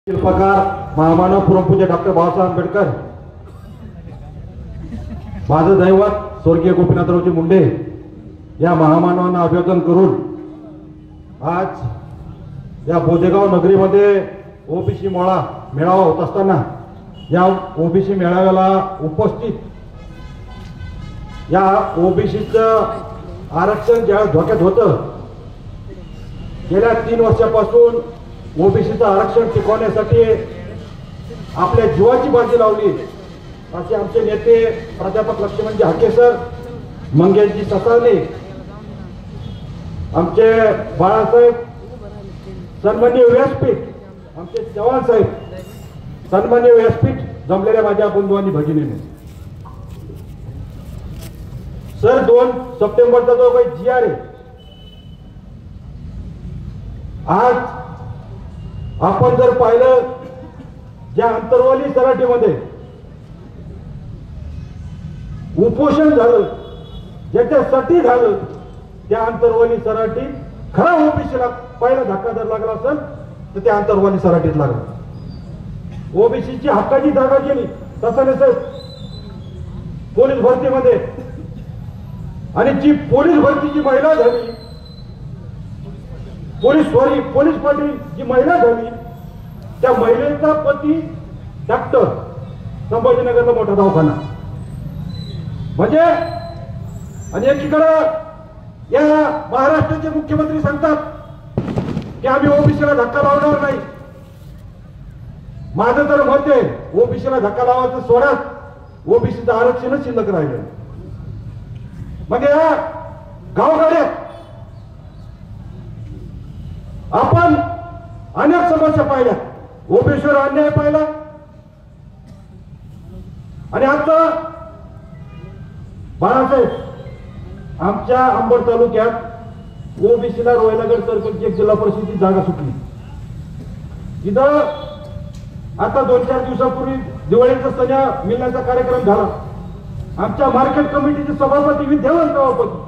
शिल्पकार महामानव परमपूज्य डॉक्टर बाबासाहेब आंबेडकर, माझं दैवत स्वर्गीय गोपीनाथरावजी मुंडे या महामानवांना अभिवादन करून आज या बोजेगाव नगरीमध्ये ओबीसी मेळावा होत असताना या ओबीसी मेळाव्याला उपस्थित या ओबीसीचं आरक्षण ज्या धोक्यात होतं, गेल्या 3 वर्षापासून ओबीसीचं आरक्षण टिकवण्यासाठी आपल्या जीवाची बाजी लावली असे आमचे नेते प्राध्यापक लक्ष्मणजी हाके सर, मंगेशजी ससाने, आमचे बाळासाहेब सन्माननीय व्यासपीठ, आमचे चव्हाण साहेब सन्माननीय व्यासपीठ, जमलेल्या माझ्या बंधू भगिनीने सर 2 सप्टेंबरचा जो काही GR आहे, आज आपण जर पाहिलं ज्या अंतरवाली सराटीमध्ये उपोषण झालं, ज्याच्यासाठी झालं, त्या अंतरवाली सराटी खरा ओबीसीला पहिला धक्का जर लागला असेल तर त्या अंतरवाली सराटीत लागला. ओबीसीची हक्काची जागा केली तसं नसेल पोलीस भरतीमध्ये, आणि जी पोलीस भरतीची महिला झाली, पोलीस पाटील जी महिला झाली, त्या महिलेचा पती डॉक्टर, संभाजीनगरला मोठा दवाखाना. म्हणजे आणि एकीकडे या महाराष्ट्राचे मुख्यमंत्री सांगतात की आम्ही ओबीसीला धक्का लावणार नाही. माझं तर मत आहे ओबीसीला धक्का लावायचं सोडा, ओबीसीचं आरक्षणच शिल्लक राहिलं. मग या गावगाड्यात आपण अनेक समस्या पाहिल्या, ओबीसीवर अन्याय पाहिला, आणि आता बाळासाहेब आमच्या अंबड तालुक्यात ओबीसीला रोयलागड सर्कलची एक जिल्हा परिषदेची जागा सुटली. इथं आता 2-4 दिवसापूर्वी दिवाळीचा सणा मिळण्याचा कार्यक्रम झाला. आमच्या मार्केट कमिटीचे सभापती विद्यावंत सभापती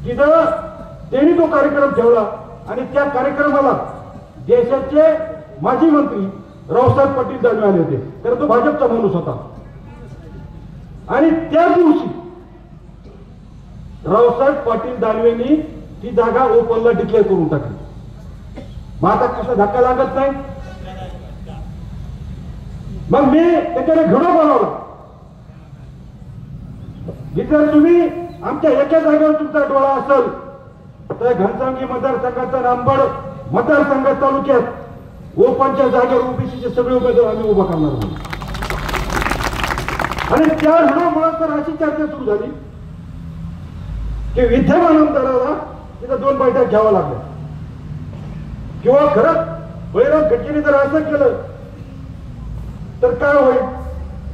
तिथं त्यांनी तो कार्यक्रम ठेवला, आणि त्या कार्यक्रमाला देशाचे माजी मंत्री रावसाहेब पाटील दानवे आले होते, तर तो भाजपचा माणूस होता. आणि त्या दिवशी रावसाहेब पाटील दानवेंनी ती जागा ओपनला डिक्लेअर करून टाकली. मग आता कसा धक्का लागत नाही. मग मी त्याच्याने घडो बोलावला, जर तुम्ही आमच्या एका जागेवर तुमचा डोळा असेल तर घनसावंगी मतदारसंघाचा नांबड मतदारसंघात तालुक्यात ओपनच्या जागेवर ओबीसीचे सगळे उमेदवार आम्ही उभा करणार आहोत. आणि त्या घडोमुळे तर अशी चर्चा सुरू झाली की विद्यमान आमदाराला तिथं 2 बैठक घ्यावा लागल्या, किंवा खरंच बळीराम खटकेने जर असं केलं तर काय होईल.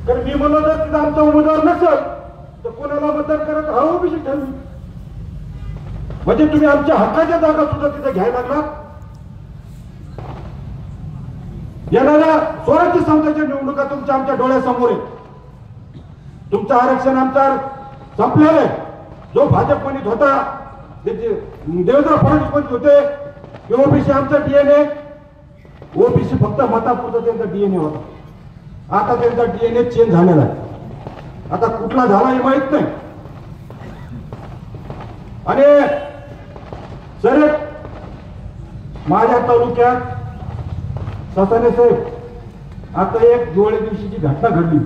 कारण मी म्हणलो जर तिथं आमचा उमेदवार नसेल तर कोणाला मतदान करत हा ओबीसी ठरवी. म्हणजे तुम्ही आमच्या हक्काच्या जागा सुद्धा तिथे घ्यायला लागला. येणाऱ्या स्वराज्य संस्थेच्या निवडणुका तुमच्या आमच्या डोळ्यासमोर आहे. तुमचं आरक्षण आमचा संपलेलं आहे. जो भाजप म्हणत होता, देवेंद्र फडणवीस म्हणत होते की ओबीसी आमचा DNA, ओबीसी फक्त मतापुरता त्यांचा DNA होता. आता त्यांचा DNA चेंज झालेला आहे. आता कुठला झाला हे माहित नाही. आणि सर माझ्या तालुक्यात ससाने साहेब आता एक दिवाळी दिवशीची घटना घडली.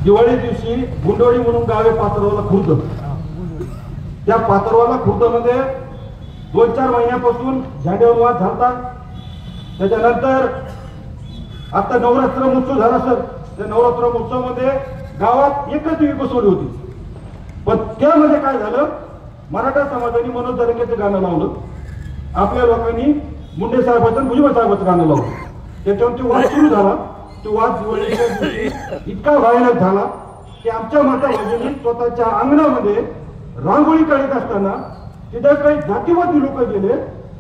दिवाळी दिवशी गुंडोळी म्हणून गाव आहे पातरवाला खुर्द. त्या पातरवाला खुर्दमध्ये 2-4 महिन्यापासून झेंड्यावर वाद झाला. त्याच्यानंतर आता नवरात्र महोत्सव झाला सर. त्या नवरात्र महोत्सवामध्ये गावात एकच देवी बसवली होती, पण त्यामध्ये काय झालं, मराठा समाजाने मनोज जरांगेचं गाणं लावलं, आपल्या लोकांनी मुंडे साहेबांचं भुजबळ साहेबांचं गाणं लावलं. त्याच्यावर तो वाद सुरू झाला. तो वाद दिवाळीच्या दिवशी इतका भयानक झाला की आमच्या माता भगिनी स्वतःच्या अंगणामध्ये रांगोळी काढत असताना तिथे काही जातीवादी लोक गेले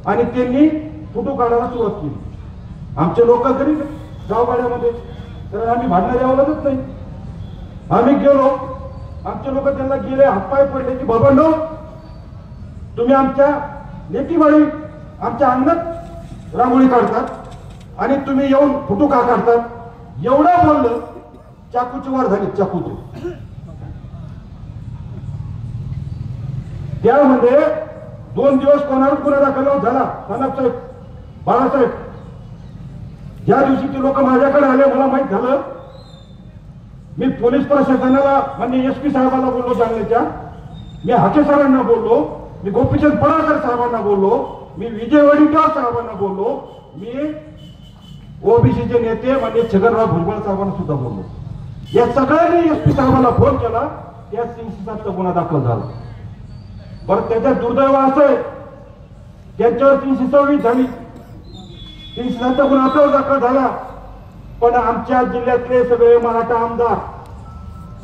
आणि त्यांनी फोटो काढायला सुरुवात केली. आमचे लोक तरी गावगाड्यामध्ये, तर आम्ही भांडणं द्यावं नाही. आम्ही गेलो, आमचे लोक त्यांना गेले, हातपाय पडले की बाबांनो तुम्ही आमच्या लेकीवाडी आमच्या अंगणात रांगोळी काढतात आणि तुम्ही येऊन फोटो का काढतात एवढं बोललं चाकूची वार झाली चाकूची. त्यामध्ये 2 दिवस कोणावर गुन्हा दाखल झाला साहेब बाळासाहेब. ज्या दिवशी ते लोक माझ्याकडे आले मला माहित झालं मी पोलीस प्रशासनाला माननीय SP साहेबांना बोललो जालन्याच्या, मी हाके सरांना बोललो, मी गोपीचंद पडळकर साहेबांना बोललो, मी विजय वडेट्टीवार साहेबांना बोललो, मी ओबीसीचे नेते माननीय छगनराव भुजबळ साहेबांना सुद्धा बोललो. या सगळ्यांनी SP साहेबांना फोन केला. त्या 307चा गुन्हा दाखल झाला. बरं त्याच्यात दुर्दैव असं आहे त्यांच्यावर 326 झाली. 307चा गुन्हा आपल्यावर दाखल झाला. पण आमच्या जिल्ह्यातले सगळे मराठा आमदार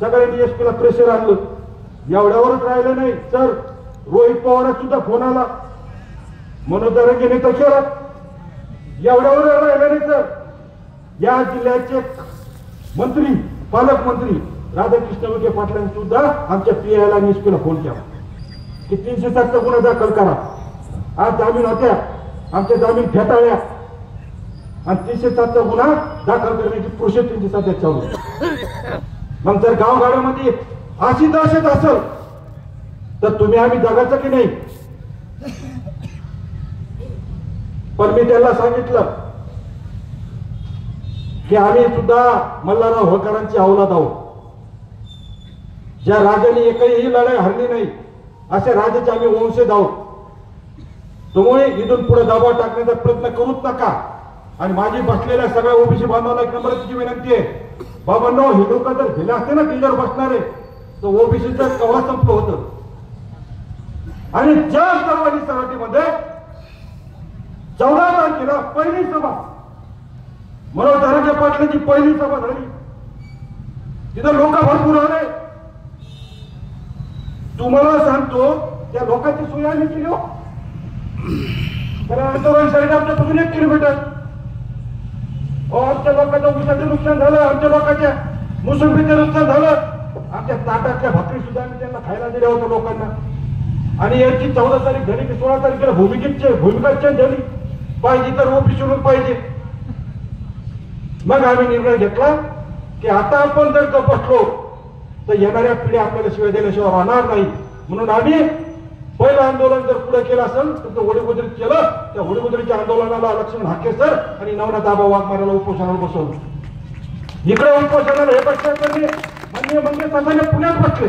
सगळ्यांनी SP ला प्रेशर आणलं. एवढ्यावरच राहिलं नाही सर, रोहित पवार सुद्धा फोन आला, मनोज जरांगेने तर केला. एवढ्यावर राहिलं नाही सर, या जिल्ह्याचे मंत्री पालकमंत्री राधाकृष्ण विखे पाटलांनी सुद्धा आमच्या PI ला SP ला फोन केला की 307चा गुन्हा दाखल करा. आज जामीन होत्या, आमच्या जामीन फेटाळल्या आणि 307चा गुन्हा दाखल करण्याची प्रोसेस त्यांची सध्या चालू. मग जर गावगाड्यामध्ये अशी दहशत असेल तर तुम्ही आम्ही जगायचं की नाही. पण मी त्याला सांगितलं की आम्ही सुद्धा मल्हारराव होळकरांची अवलाद आहोत. ज्या राजाने एकही लढाई हरली नाही अशा राजाचे आम्ही वंशज आहोत. त्यामुळे इथून पुढे दबाव टाकण्याचा प्रयत्न करूच नका. आणि माझी बसलेल्या सगळ्या ओबीसी बांधवांना एक नम्रतेची विनंती आहे, बाबांनो हे लोक जर गेले असते ना टीजर बसणारे तर ओबीसीचं कवा संपलं होतं. आणि ज्या सर्वांनी सराटीमध्ये 14 तारखेला पहिली सभा मनोज जरांगे पाटलांची पहिली सभा झाली. तिथं लोक भरपूर आले. तुम्हाला सांगतो त्या लोकांची सोय आम्ही केली हो. आंदोलन साईड आमच्यापासून 1 किलोमीटर. आमच्या लोकांचं ऊसाचं नुकसान झालं, आमच्या लोकांच्या मोसंबीचं नुकसान झालं, आमच्या ताटातल्या भाकरी सुद्धा आम्ही त्यांना खायला दिल्या होत्या लोकांना. आणि यांची 14 तारीख झाली की 16 तारखेला भूमिका चेंज झाली पाहिजे तर ओबीसीकडून पाहिजे. मग आम्ही निर्णय घेतला की आता आपण जर का बसलो तर येणाऱ्या पिढ्या आपल्याला शिवाय दिल्याशिवाय राहणार नाही. म्हणून आम्ही पहिलं आंदोलन जर पुढे केलं असेल तर वडीगोदरीत केलं. त्या वडीगोदरीच्या आंदोलनाला लक्ष्मण हाके सर आणि नवनाथ आबा वाघमारेला उपोषणाला बसवलं. इकडे उपोषणाला हे पक्षाचे माननीय मंगेश साहेबांनी पुण्यात बसले.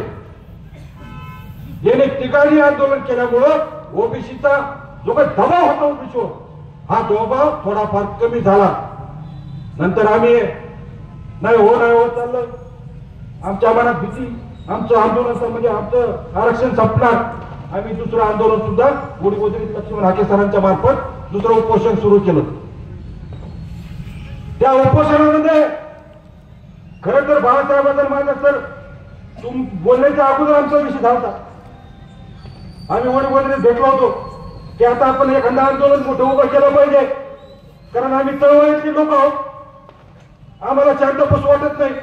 याने ठिकाणी आंदोलन केल्यामुळं ओबीसीचा जो काही दबाव होता ओबीसीवर हा दबाव थोडाफार कमी झाला. नंतर आम्ही नाही हो चाललं, आमच्या मनात भीती, आमचं आंदोलन म्हणजे आमचं आरक्षण संपणार. आम्ही दुसरं आंदोलन सुद्धा वडीगोदरीत लक्ष्मण हाके सरांच्या मार्फत दुसरं उपोषण सुरू केलं. त्या उपोषणामध्ये खरं तर बाळासाहेबांचा माझा सर बोलण्याच्या अगोदर आमचा विषय झाला. आम्ही वडीगोदरीत भेटलो होतो की आता आपण एखादं आंदोलन मोठं उभं केलं पाहिजे, कारण आम्ही चळवळीतले लोक आहोत, आम्हाला शांत बसू वाटत नाही.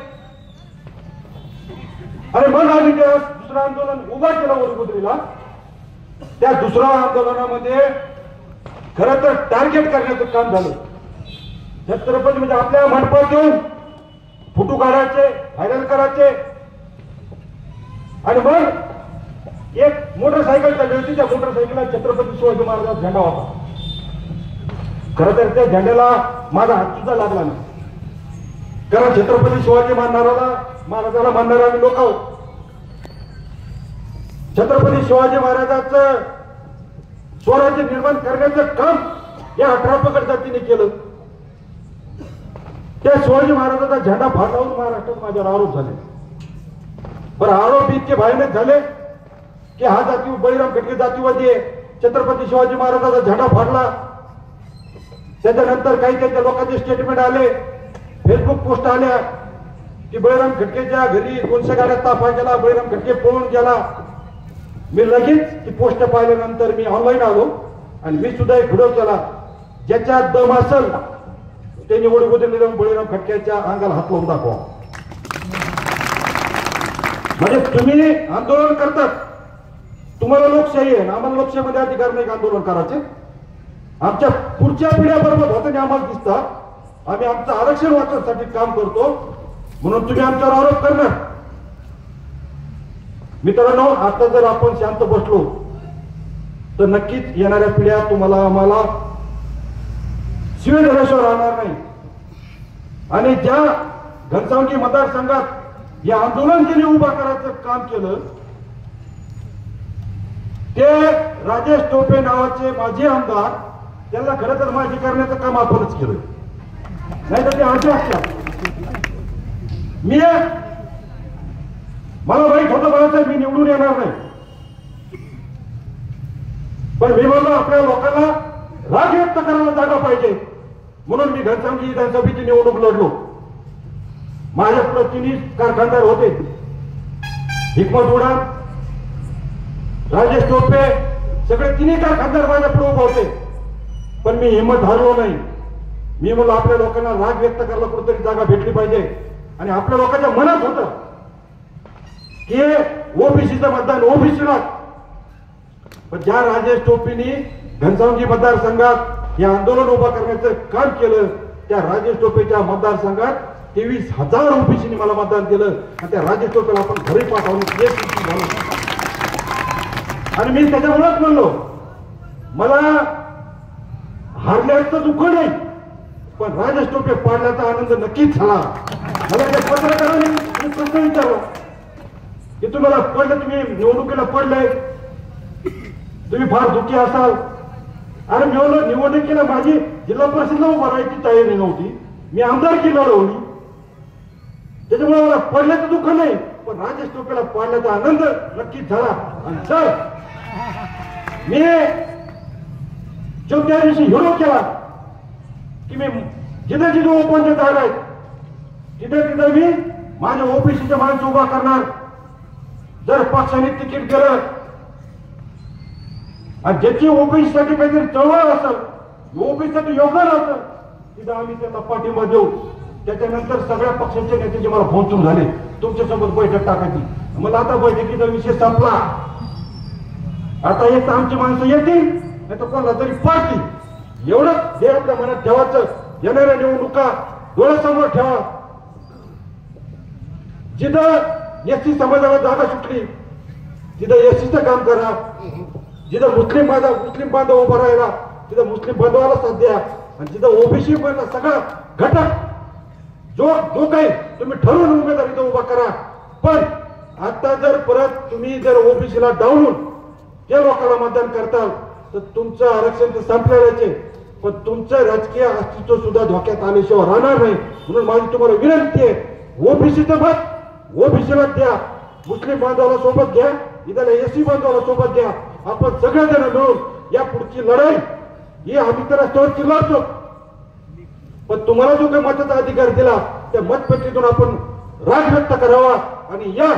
आणि मग आम्ही त्या दुसरं आंदोलन उभा केलं वडीगोदरीला. त्या दुसऱ्या आंदोलनामध्ये खरं तर टार्गेट करण्याचं काम झालं. छत्रपती म्हणजे आपल्या मंडपात येऊन फोटो काढायचे, व्हायरल करायचे. आणि मग एक मोटरसायकल चालली होती, त्या मोटरसायकलला छत्रपती शिवाजी महाराजांचा झेंडा होता. खरं तर त्या झेंड्याला माझा हात सुद्धा लागला नाही, कारण छत्रपती शिवाजी महाराजाला मानणारे आम्ही लोक आहोत. छत्रपती शिवाजी महाराजांचं स्वराज्य निर्माण करण्याचं काम या 18 पगड जातीने केलं. त्या शिवाजी महाराजांचा झेंडा फाडलावून महाराष्ट्रात माझ्यावर आरोप झाले. बरं आरोप इतके भयानक झाले की हा जाती बळीराम खटके जातीवादी आहे, छत्रपती शिवाजी महाराजांचा झेंडा फाडला. त्याच्यानंतर काही त्यांच्या लोकांचे स्टेटमेंट आले, फेसबुक पोस्ट आल्या की बळीराम खटकेच्या घरी 200 गाड्या ताफा गेला, बळीराम खटके पळून गेला. मी लगेच ती पोस्ट पाहिल्यानंतर मी ऑनलाईन आलो आणि मी सुद्धा एक व्हिडिओ केला. ज्याच्यात दम असेल त्यांनी वडीगोदरीला जाऊन बळीराम खटक्याच्या अंगाला हात लावून दाखवा. म्हणजे तुम्ही आंदोलन करतात, तुम्हाला लोकशाही आहे, आम्हाला लोकशाहीमध्ये अधिकार नाही आंदोलन करायचे. आमच्या पुढच्या पिढ्या बरोबर होताना आम्हाला दिसतात. आम्ही आमचं आरक्षण वाचवण्यासाठी काम करतो म्हणून तुम्ही आमच्यावर आरोप करणार. मित्रांनो, आता जर आपण शांत बसलो तर नक्कीच येणाऱ्या पिढ्या तुम्हाला आम्हाला शिवे दिल्याशिवाय राहणार नाही. आणि ज्या घनसावंगी मतदारसंघात या आंदोलन ज्यांनी उभा करायचं काम केलं ते राजेश टोपे नावाचे माजी आमदार, त्यांना खरं तर माजी करण्याचं काम आपणच केलं, नाही तर ते आमचे असतात. मला माहित होतं बाळासाहेब मी निवडून येणार नाही, पण मी म्हणलो आपल्या लोकांना राग व्यक्त करायला जागा पाहिजे म्हणून मी घनसावंगी विधानसभेची निवडणूक लढलो. माझ्या पुढे तिन्ही कारखानदार होते, हिकमत उडान, राजेश टोपे, सगळे तिन्ही कारखानदार माझ्या पुढे उभे होते. पण मी हिंमत हारलो नाही. मी म्हणलो आपल्या लोकांना राग व्यक्त करायला कुठेतरी जागा भेटली पाहिजे. आणि आपल्या लोकांच्या मनात होतं की ओबीसीचं मतदान ओबीसीला. पण ज्या राजेश टोपेंनी घनसावंगी मतदारसंघात हे आंदोलन उभा करण्याचं काम केलं त्या राजेश टोपेच्या मतदारसंघात 23,000 ओबीसीने मला मतदान केलं आणि त्या राजेश टोपेला आपण घरी पाठवलं. आणि मी त्याच्यामुळेच म्हणलो मला हारल्याचं दुःख नाही, पण राजेश टोपे पाडल्याचा आनंद नक्कीच झाला. मला त्या पत्रकारांनी प्रश्न विचारला की तुम्हाला पडलं, तुम्ही निवडणुकीला पडलंय, तुम्ही फार दुःखी असाल. अरे निवडणुकीला माझी जिल्हा परिषदला उभा राहायची तयारी नव्हती, मी आमदारकी लढवली, त्याच्यामुळे मला पडल्याचं दुःख नाही, पण राजेश टोपेला पाडल्याचा आनंद नक्कीच झाला. आणि सर मी त्या दिवशी हिरो केला की मी जिथे जिथे ओपनच्या जागा आहेत तिथे तिथे मी माझ्या ओबीसीच्या माणसं उभा करणार. जर पक्षाने तिकीट केलं आणि ज्याची ओबीसीसाठी काहीतरी चळवळ असेल, ओबीसीसाठी योगदान असेल, तिथं आम्ही त्यांना पाठिंबा देऊ. त्याच्यानंतर सगळ्या पक्षांचे नेते मला फोन झाले तुमच्यासोबत बैठक टाकायची. मला आता बैठकीचा विषय संपला, आता एक तर आमची माणसं येतील नाही तर कोणाला तरी पाडतील. एवढं हे आपल्या मनात ठेवायचं. येणाऱ्या निवडणुका डोळ्यासमोर ठेवा. जिथं एसटी समाजाला जागा सुटली तिथं एसटीचं काम करा. जिथं मुस्लिम बांधव उभा राहिला तिथं मुस्लिम बांधवाला साथ द्या. आणि जिथं ओबीसी सगळा घटक जो काही तुम्ही ठरवून उमेदवारी उभा करा. पण आता जर परत तुम्ही जर ओबीसीला डावलून त्या लोकांना मतदान करताल तर तुमचं आरक्षण तर संपलेलंच आहे, पण तुमचं राजकीय अस्तित्व सुद्धा धोक्यात आल्याशिवाय राहणार नाही. म्हणून माझी तुम्हाला विनंती आहे, ओबीसीचं मत ओबीसीला द्या, मुस्लिम बांधवाला सोबत घ्या, इथं एससी बांधवाला सोबत घ्या. आपण सगळेजण मिळून या पुढची लढाई ही आम्ही तर रस्त्यावरची लढतो, पण तुम्हाला जो काही मताचा अधिकार दिला त्या मतपेटीतून आपण राग व्यक्त करावा. आणि या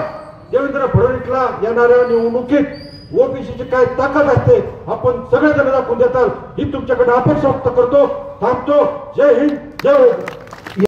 देवेंद्र फडणवीसला येणाऱ्या निवडणुकीत ओबीसीची काय ताकद असते आपण सगळेजण दाखवून देताल ही तुमच्याकडे अपेक्षा व्यक्त करतो. थांबतो. जय हिंद, जय ओबीसी.